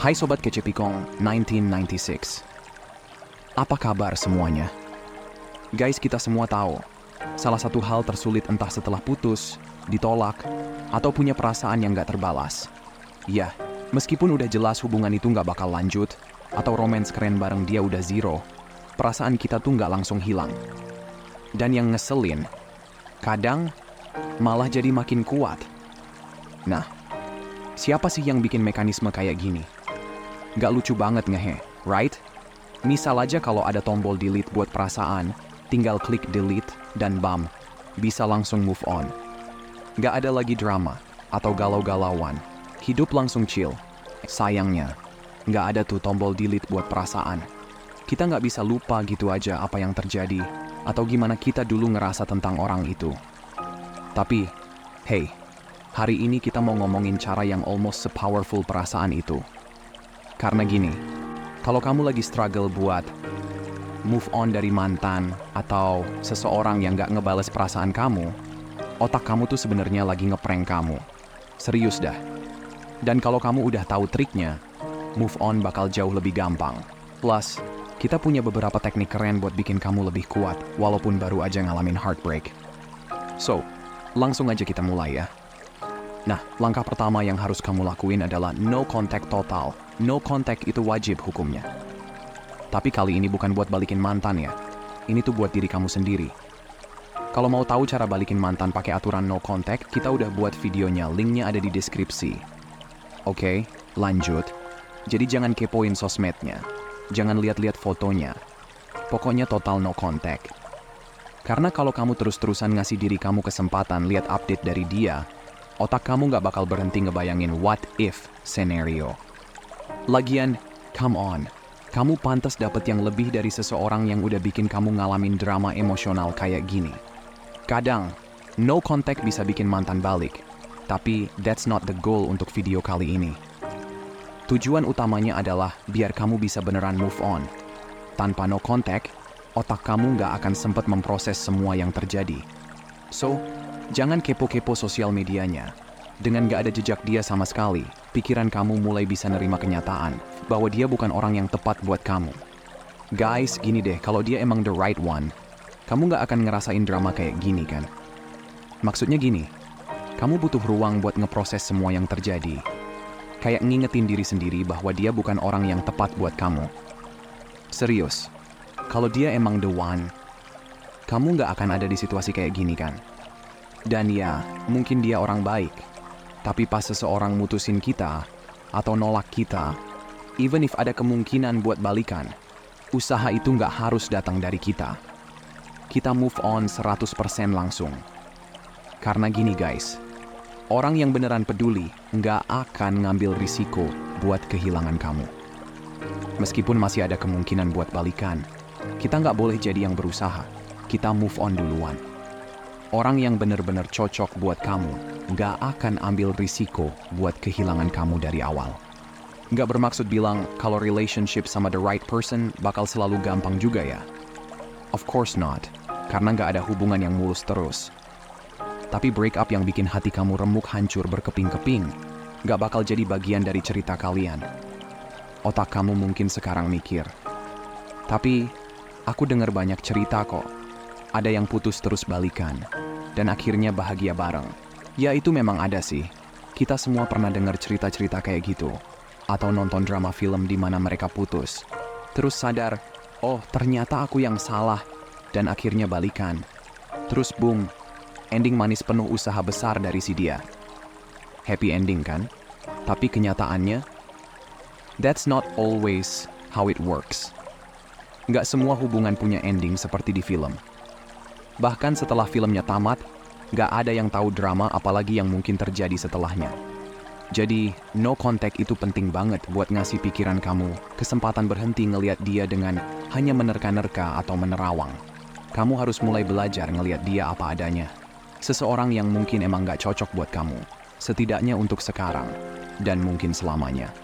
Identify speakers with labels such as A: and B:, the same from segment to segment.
A: Hai Sobat Kece Pikong 1996. Apa kabar semuanya? Guys, kita semua tahu, salah satu hal tersulit entah setelah putus, ditolak, atau punya perasaan yang gak terbalas. Ya, meskipun udah jelas hubungan itu gak bakal lanjut, atau romance keren bareng dia udah zero, perasaan kita tuh gak langsung hilang. Dan yang ngeselin, kadang malah jadi makin kuat. Nah, siapa sih yang bikin mekanisme kayak gini? Gak lucu banget ngehe, right? Misal aja kalau ada tombol delete buat perasaan, tinggal klik delete dan bam, bisa langsung move on. Gak ada lagi drama atau galau-galauan, hidup langsung chill. Sayangnya, gak ada tuh tombol delete buat perasaan. Kita gak bisa lupa gitu aja apa yang terjadi, atau gimana kita dulu ngerasa tentang orang itu. Tapi, hey, hari ini kita mau ngomongin cara yang almost se-powerful perasaan itu. Karena gini, kalau kamu lagi struggle buat move on dari mantan atau seseorang yang gak ngebales perasaan kamu, otak kamu tuh sebenarnya lagi ngeprank kamu. Serius dah. Dan kalau kamu udah tahu triknya, move on bakal jauh lebih gampang. Plus, kita punya beberapa teknik keren buat bikin kamu lebih kuat walaupun baru aja ngalamin heartbreak. So, langsung aja kita mulai ya. Nah, langkah pertama yang harus kamu lakuin adalah no contact total. No contact itu wajib hukumnya. Tapi kali ini bukan buat balikin mantan ya. Ini tuh buat diri kamu sendiri. Kalau mau tahu cara balikin mantan pakai aturan no contact, kita udah buat videonya, linknya ada di deskripsi. Oke, lanjut. Jadi jangan kepoin sosmednya. Jangan lihat-lihat fotonya. Pokoknya total no contact. Karena kalau kamu terus-terusan ngasih diri kamu kesempatan lihat update dari dia, otak kamu gak bakal berhenti ngebayangin what if scenario. Lagian, come on, kamu pantas dapet yang lebih dari seseorang yang udah bikin kamu ngalamin drama emosional kayak gini. Kadang, no contact bisa bikin mantan balik, tapi that's not the goal untuk video kali ini. Tujuan utamanya adalah biar kamu bisa beneran move on. Tanpa no contact, otak kamu gak akan sempet memproses semua yang terjadi. So, jangan kepo-kepo sosial medianya. Dengan gak ada jejak dia sama sekali, pikiran kamu mulai bisa nerima kenyataan bahwa dia bukan orang yang tepat buat kamu. Guys, gini deh, kalau dia emang the right one, kamu gak akan ngerasain drama kayak gini kan? Maksudnya gini, kamu butuh ruang buat ngeproses semua yang terjadi. Kayak ngingetin diri sendiri bahwa dia bukan orang yang tepat buat kamu. Serius, kalau dia emang the one, kamu gak akan ada di situasi kayak gini kan? Dan ya, mungkin dia orang baik. Tapi pas seseorang mutusin kita, atau nolak kita, even if ada kemungkinan buat balikan, usaha itu nggak harus datang dari kita. Kita move on 100% langsung. Karena gini guys, orang yang beneran peduli nggak akan ngambil risiko buat kehilangan kamu. Meskipun masih ada kemungkinan buat balikan, kita nggak boleh jadi yang berusaha. Kita move on duluan. Orang yang bener-bener cocok buat kamu gak akan ambil risiko buat kehilangan kamu dari awal. Gak bermaksud bilang kalau relationship sama the right person bakal selalu gampang juga ya. Of course not, karena gak ada hubungan yang mulus terus. Tapi breakup yang bikin hati kamu remuk hancur berkeping-keping gak bakal jadi bagian dari cerita kalian. Otak kamu mungkin sekarang mikir, tapi aku dengar banyak cerita kok. Ada yang putus terus balikan, dan akhirnya bahagia bareng. Ya itu memang ada sih. Kita semua pernah dengar cerita-cerita kayak gitu. Atau nonton drama film di mana mereka putus. Terus sadar, oh ternyata aku yang salah. Dan akhirnya balikan. Terus boom, ending manis penuh usaha besar dari si dia. Happy ending kan? Tapi kenyataannya, that's not always how it works. Nggak semua hubungan punya ending seperti di film. Bahkan setelah filmnya tamat, gak ada yang tahu drama apalagi yang mungkin terjadi setelahnya. Jadi, no contact itu penting banget buat ngasih pikiran kamu kesempatan berhenti ngelihat dia dengan hanya menerka-nerka atau menerawang. Kamu harus mulai belajar ngelihat dia apa adanya. Seseorang yang mungkin emang gak cocok buat kamu, setidaknya untuk sekarang, dan mungkin selamanya.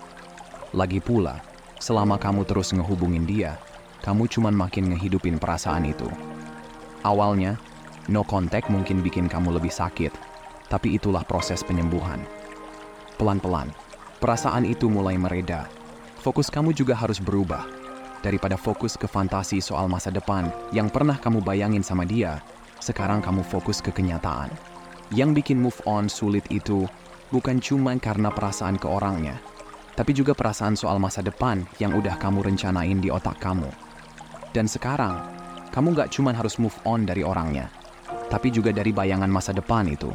A: Lagi pula, selama kamu terus ngehubungin dia, kamu cuman makin ngehidupin perasaan itu. Awalnya, no contact mungkin bikin kamu lebih sakit, tapi itulah proses penyembuhan. Pelan-pelan, perasaan itu mulai mereda, Fokus kamu juga harus berubah. Daripada fokus ke fantasi soal masa depan yang pernah kamu bayangin sama dia, sekarang kamu fokus ke kenyataan. Yang bikin move on sulit itu bukan cuma karena perasaan ke orangnya, tapi juga perasaan soal masa depan yang udah kamu rencanain di otak kamu. Dan sekarang, kamu gak cuma harus move on dari orangnya, tapi juga dari bayangan masa depan itu.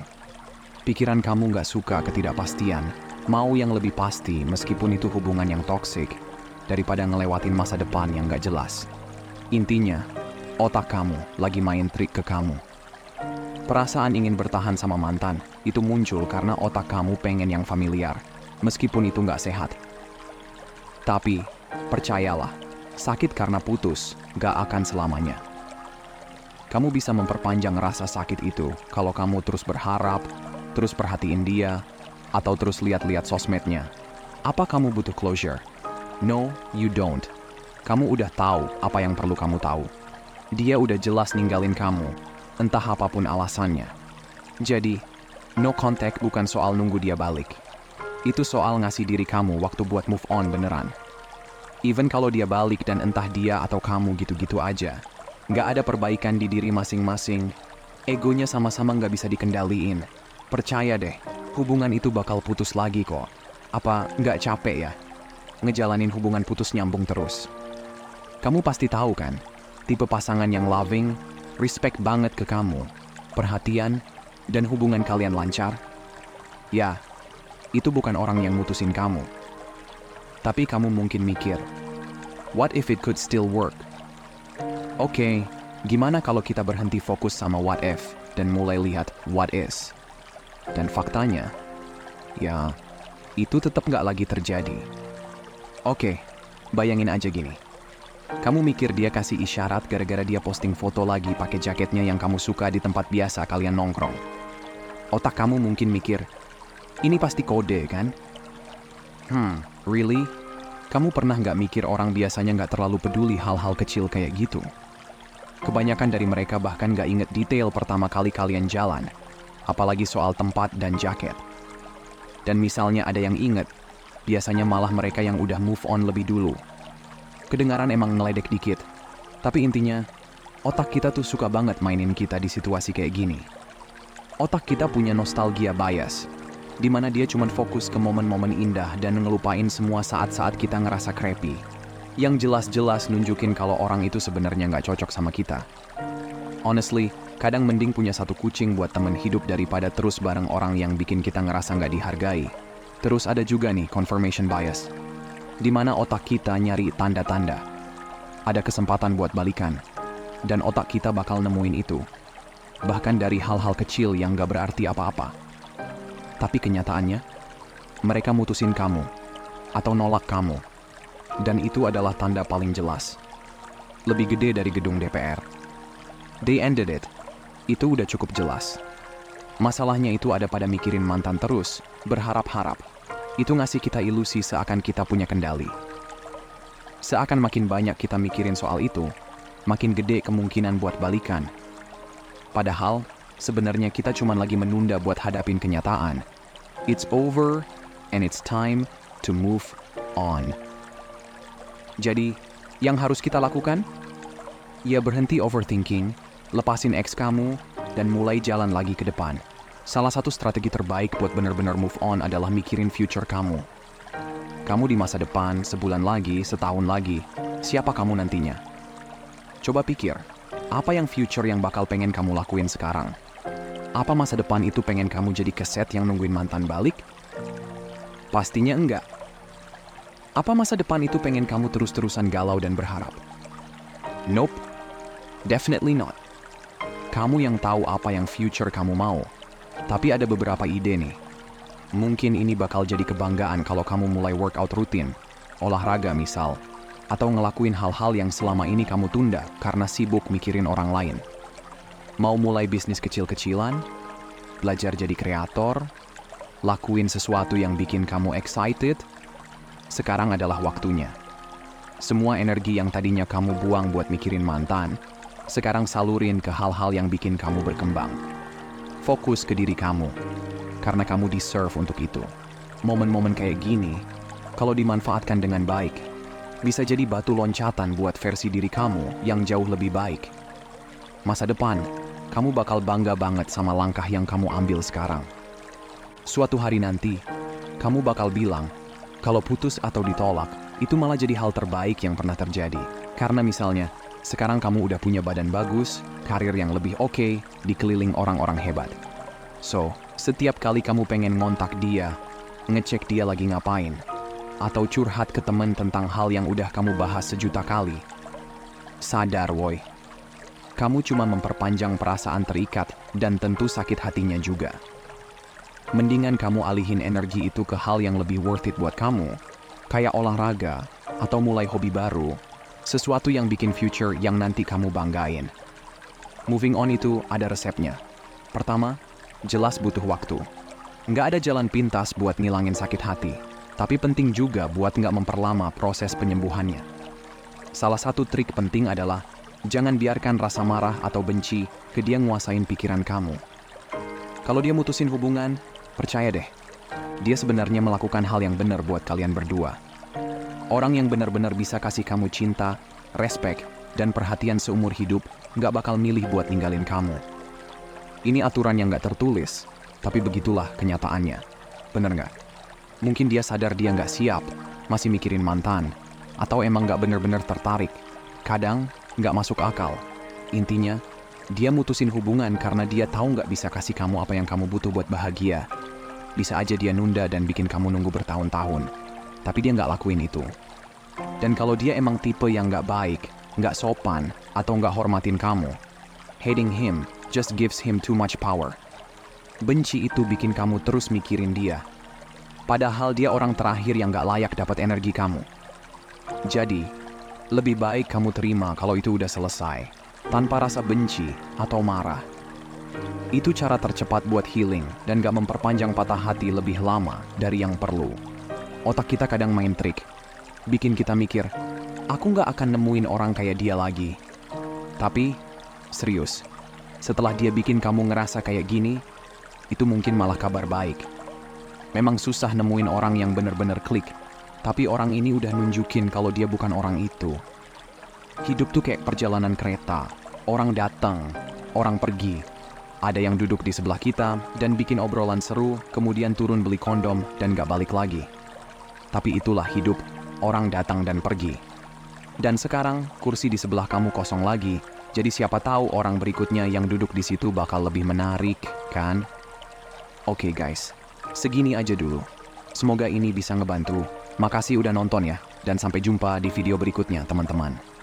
A: Pikiran kamu gak suka ketidakpastian, mau yang lebih pasti meskipun itu hubungan yang toksik, daripada ngelewatin masa depan yang gak jelas. Intinya, otak kamu lagi main trik ke kamu. Perasaan ingin bertahan sama mantan itu muncul karena otak kamu pengen yang familiar, meskipun itu gak sehat. Tapi, percayalah, sakit karena putus gak akan selamanya. Kamu bisa memperpanjang rasa sakit itu kalau kamu terus berharap, terus perhatiin dia, atau terus lihat-lihat sosmednya. Apa kamu butuh closure? No, you don't. Kamu udah tahu apa yang perlu kamu tahu. Dia udah jelas ninggalin kamu, entah apapun alasannya. Jadi, no contact bukan soal nunggu dia balik. Itu soal ngasih diri kamu waktu buat move on beneran. Even kalau dia balik dan entah dia atau kamu gitu-gitu aja, nggak ada perbaikan di diri masing-masing. Egonya sama-sama nggak bisa dikendaliin. Percaya deh, hubungan itu bakal putus lagi kok. Apa nggak capek ya? Ngejalanin hubungan putus nyambung terus. Kamu pasti tahu kan, tipe pasangan yang loving, respect banget ke kamu, perhatian, dan hubungan kalian lancar. Ya, itu bukan orang yang mutusin kamu. Tapi kamu mungkin mikir, what if it could still work? Oke, gimana kalau kita berhenti fokus sama what if dan mulai lihat what is? Dan faktanya, ya, itu tetap nggak lagi terjadi. Oke, bayangin aja gini. Kamu mikir dia kasih isyarat gara-gara dia posting foto lagi pakai jaketnya yang kamu suka di tempat biasa kalian nongkrong. Otak kamu mungkin mikir, ini pasti kode kan? Really? Kamu pernah nggak mikir orang biasanya nggak terlalu peduli hal-hal kecil kayak gitu? Kebanyakan dari mereka bahkan nggak inget detail pertama kali kalian jalan, apalagi soal tempat dan jaket. Dan misalnya ada yang inget, biasanya malah mereka yang udah move on lebih dulu. Kedengaran emang ngeledek dikit, tapi intinya, otak kita tuh suka banget mainin kita di situasi kayak gini. Otak kita punya nostalgia bias, di mana dia cuma fokus ke momen-momen indah dan ngelupain semua saat-saat kita ngerasa crappy, yang jelas-jelas nunjukin kalau orang itu sebenarnya nggak cocok sama kita. Honestly, kadang mending punya satu kucing buat temen hidup daripada terus bareng orang yang bikin kita ngerasa nggak dihargai. Terus ada juga nih confirmation bias, di mana otak kita nyari tanda-tanda. Ada kesempatan buat balikan, dan otak kita bakal nemuin itu. Bahkan dari hal-hal kecil yang gak berarti apa-apa. Tapi kenyataannya, mereka mutusin kamu, atau nolak kamu. Dan itu adalah tanda paling jelas. Lebih gede dari gedung DPR. They ended it. Itu udah cukup jelas. Masalahnya itu ada pada mikirin mantan terus, berharap-harap. Itu ngasih kita ilusi seakan kita punya kendali. Seakan makin banyak kita mikirin soal itu, makin gede kemungkinan buat balikan. Padahal, sebenarnya kita cuma lagi menunda buat hadapin kenyataan. It's over, and it's time to move on. Jadi, yang harus kita lakukan? Ya berhenti overthinking, lepasin ex kamu, dan mulai jalan lagi ke depan. Salah satu strategi terbaik buat benar-benar move on adalah mikirin future kamu. Kamu di masa depan, sebulan lagi, setahun lagi, siapa kamu nantinya? Coba pikir, apa yang future yang bakal pengen kamu lakuin sekarang? Apa masa depan itu pengen kamu jadi keset yang nungguin mantan balik? Pastinya enggak. Apa masa depan itu pengen kamu terus-terusan galau dan berharap? Nope, definitely not. Kamu yang tahu apa yang future kamu mau. Tapi ada beberapa ide nih. Mungkin ini bakal jadi kebanggaan kalau kamu mulai workout rutin, olahraga misal, atau ngelakuin hal-hal yang selama ini kamu tunda karena sibuk mikirin orang lain. Mau mulai bisnis kecil-kecilan, belajar jadi kreator, lakuin sesuatu yang bikin kamu excited, sekarang adalah waktunya. Semua energi yang tadinya kamu buang buat mikirin mantan, sekarang salurin ke hal-hal yang bikin kamu berkembang. Fokus ke diri kamu, karena kamu deserve untuk itu. Momen-momen kayak gini, kalau dimanfaatkan dengan baik, bisa jadi batu loncatan buat versi diri kamu yang jauh lebih baik. Masa depan, kamu bakal bangga banget sama langkah yang kamu ambil sekarang. Suatu hari nanti, kamu bakal bilang, kalau putus atau ditolak, itu malah jadi hal terbaik yang pernah terjadi. Karena misalnya, sekarang kamu udah punya badan bagus, karir yang lebih oke, dikeliling orang-orang hebat. So, setiap kali kamu pengen ngontak dia, ngecek dia lagi ngapain, atau curhat ke temen tentang hal yang udah kamu bahas sejuta kali, sadar woy, kamu cuma memperpanjang perasaan terikat dan tentu sakit hatinya juga. Mendingan kamu alihin energi itu ke hal yang lebih worth it buat kamu, kayak olahraga atau mulai hobi baru, sesuatu yang bikin future yang nanti kamu banggain. Moving on itu ada resepnya. Pertama, jelas butuh waktu. Nggak ada jalan pintas buat ngilangin sakit hati, tapi penting juga buat nggak memperlama proses penyembuhannya. Salah satu trik penting adalah jangan biarkan rasa marah atau benci ke dia nguasain pikiran kamu. Kalau dia mutusin hubungan, percaya deh, dia sebenarnya melakukan hal yang benar buat kalian berdua. Orang yang benar-benar bisa kasih kamu cinta, respek, dan perhatian seumur hidup nggak bakal milih buat ninggalin kamu. Ini aturan yang nggak tertulis, tapi begitulah kenyataannya. Bener nggak? Mungkin dia sadar dia nggak siap, masih mikirin mantan, atau emang nggak bener-bener tertarik. Kadang nggak masuk akal. Intinya, dia mutusin hubungan karena dia tahu nggak bisa kasih kamu apa yang kamu butuh buat bahagia. Bisa aja dia nunda dan bikin kamu nunggu bertahun-tahun. Tapi dia nggak lakuin itu. Dan kalau dia emang tipe yang nggak baik, nggak sopan, atau nggak hormatin kamu, hating him just gives him too much power. Benci itu bikin kamu terus mikirin dia. Padahal dia orang terakhir yang nggak layak dapat energi kamu. Jadi, lebih baik kamu terima kalau itu udah selesai, tanpa rasa benci atau marah. Itu cara tercepat buat healing dan gak memperpanjang patah hati lebih lama dari yang perlu. Otak kita kadang main trik, bikin kita mikir, aku gak akan nemuin orang kayak dia lagi. Tapi, serius, setelah dia bikin kamu ngerasa kayak gini, itu mungkin malah kabar baik. Memang susah nemuin orang yang bener-bener klik, tapi orang ini udah nunjukin kalau dia bukan orang itu. Hidup tuh kayak perjalanan kereta, orang datang, orang pergi. Ada yang duduk di sebelah kita dan bikin obrolan seru, kemudian turun beli kondom dan gak balik lagi. Tapi itulah hidup, orang datang dan pergi. Dan sekarang kursi di sebelah kamu kosong lagi, jadi siapa tahu orang berikutnya yang duduk di situ bakal lebih menarik, kan? Oke guys, segini aja dulu. Semoga ini bisa ngebantu. Makasih udah nonton ya, dan sampai jumpa di video berikutnya teman-teman.